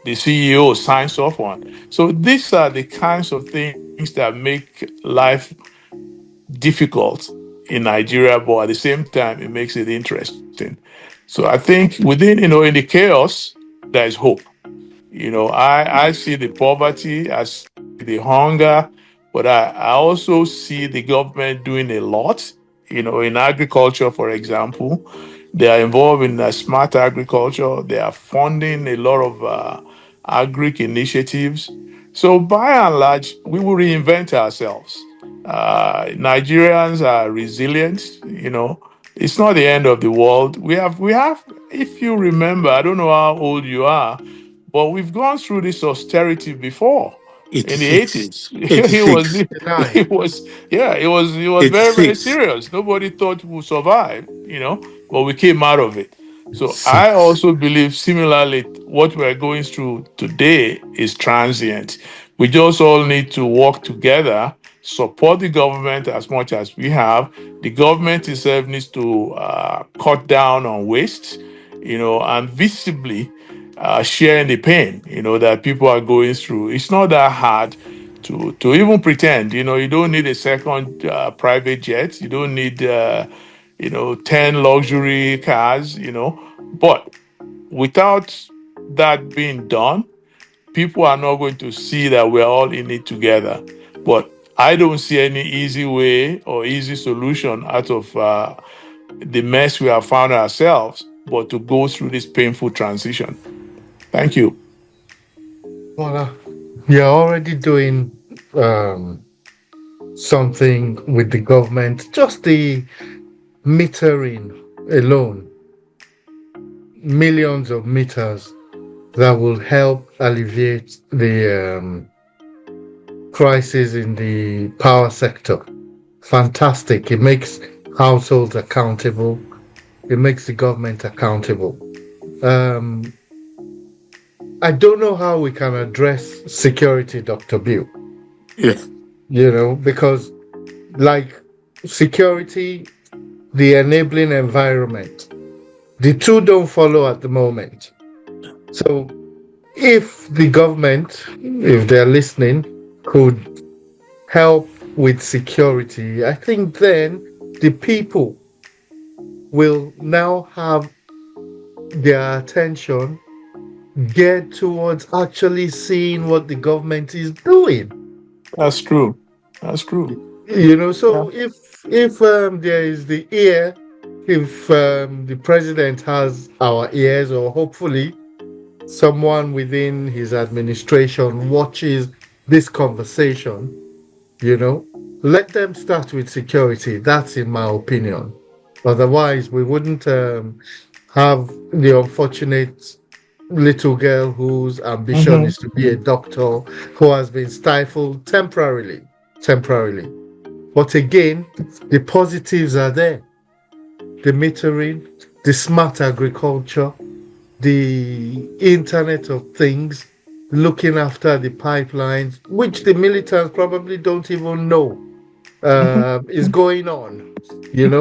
the CEO signs off on. So these are the kinds of things that make life difficult in Nigeria, but at the same time, it makes it interesting. So I think within, in the chaos, there is hope. I see the poverty, I see the hunger, but I also see the government doing a lot. In agriculture, for example, they are involved in smart agriculture. They are funding a lot of agri initiatives. So by and large, we will reinvent ourselves. Nigerians are resilient. It's not the end of the world. We have. If you remember, I don't know how old you are, but we've gone through this austerity before in the 86. 80s. it was 86. it was yeah, it was very, very 86. serious. Nobody thought we would survive, but we came out of it. So I 6. also believe similarly what we're going through today is transient. We just all need to work together, support the government as much as we have. The government itself needs to cut down on waste, and visibly sharing the pain, that people are going through. It's not that hard to even pretend. You don't need a second private jet. You don't need, 10 luxury cars. But without that being done, people are not going to see that we're all in it together. But I don't see any easy way or easy solution out of the mess we have found ourselves, but to go through this painful transition. Thank you. Well, you're already doing um, something with the government. Just the metering alone, millions of meters that will help alleviate the crisis in the power sector. Fantastic. It makes households accountable. It makes the government accountable. Um, I don't know how we can address security, Dr. Bill, Yeah. because like security, the enabling environment. The two don't follow at the moment. So if the government, if they're listening, could help with security, I think then the people will now have their attention geared towards actually seeing what the government is doing. That's true. That's true. Yeah. So if there is the ear, if the president has our ears, or hopefully someone within his administration watches this conversation, you know, let them start with security. That's in my opinion. Otherwise, we wouldn't have the unfortunate little girl whose ambition Mm-hmm. is to be a doctor who has been stifled temporarily. Temporarily. But again, the positives are there. The metering, the smart agriculture, the Internet of Things, looking after the pipelines, which the militants probably don't even know is going on.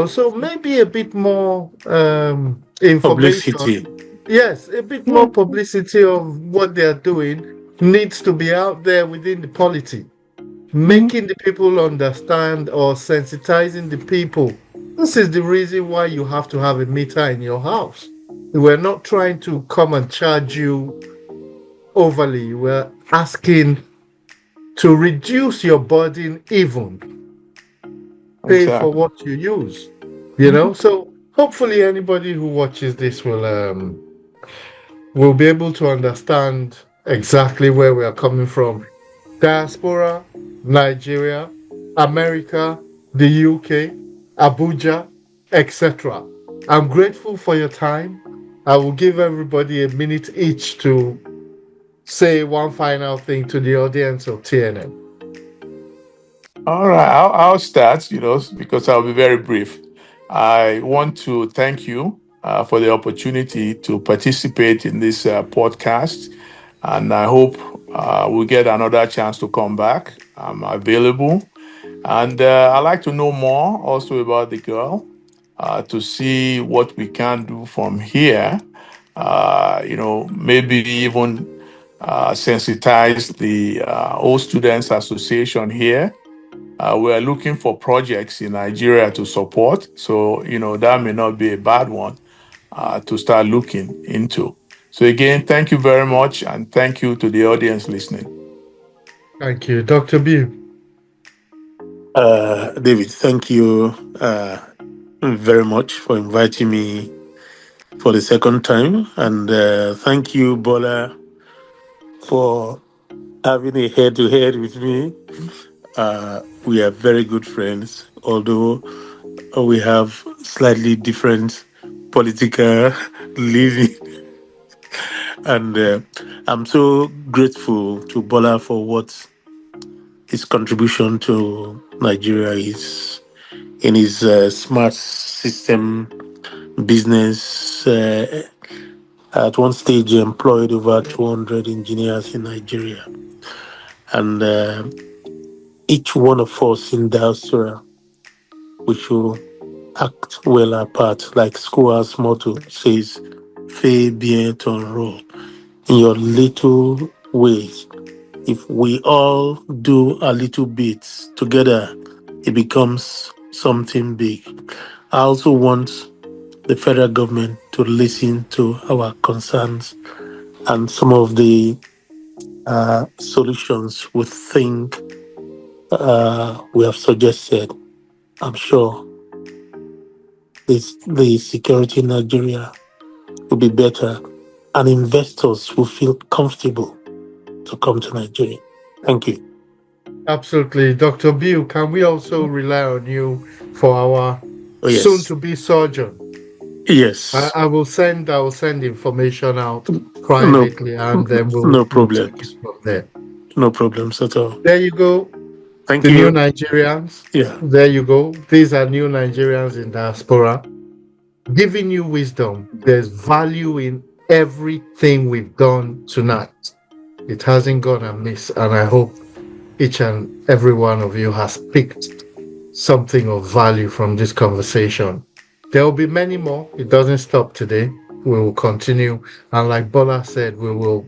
So maybe a bit more information. Publicity. Yes, a bit more Mm-hmm. publicity of what they are doing needs to be out there within the polity, Mm-hmm. making the people understand or sensitizing the people. This is the reason why you have to have a meter in your house. We're not trying to come and charge you overly. We're asking to reduce your burden even. Pay for Exactly. what you use. Mm-hmm. So hopefully anybody who watches this will be able to understand exactly where we are coming from. Diaspora, Nigeria, America, the UK, Abuja, etc. I'm grateful for your time. I will give everybody a minute each to say one final thing to the audience of TNN. All right, I'll start, because I'll be very brief. I want to thank you for the opportunity to participate in this podcast. And I hope we'll get another chance to come back. I'm available. And I'd like to know more also about the girl to see what we can do from here. Maybe even sensitize the Old Students Association here. We're looking for projects in Nigeria to support. So, that may not be a bad one to start looking into. So, again, thank you very much. And thank you to the audience listening. Thank you. Dr. B. David, thank you very much for inviting me for the second time. And thank you, Bola, for having a head to head with me. We are very good friends, although we have slightly different political leaning. And I'm so grateful to Bola for what his contribution to Nigeria is in his smart system business. At one stage, he employed over 200 engineers in Nigeria. And each one of us in Diaspora, we should act well our part, like School's motto says, fais bien ton rôle. In your little ways, if we all do a little bit together, it becomes something big. I also want the federal government to listen to our concerns and some of the solutions we think we have suggested. I'm sure the security in Nigeria will be better and investors will feel comfortable to come to Nigeria. Thank you. Absolutely. Dr. Bill, can we also rely on you for our Oh, soon yes. to be surgeon? I, Yes. I will send information out No, privately, and then no we'll take it problems. from there. No problems at all. There you go. Thank The new you. Nigerians. Yeah. There you go. These are new Nigerians in diaspora giving you wisdom. There's value in everything we've done tonight. It hasn't gone amiss, and I hope each and every one of you has picked something of value from this conversation. There will be many more. It doesn't stop today. We will continue. And like Bola said, we will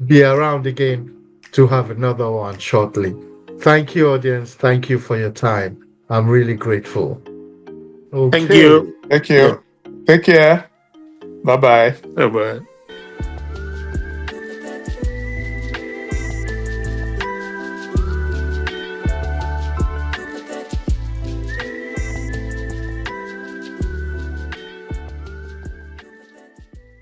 be around again to have another one shortly. Thank you, audience. Thank you for your time. I'm really grateful. Thank Okay. you. Thank Yeah. you. Take care. Bye-bye. Bye-bye.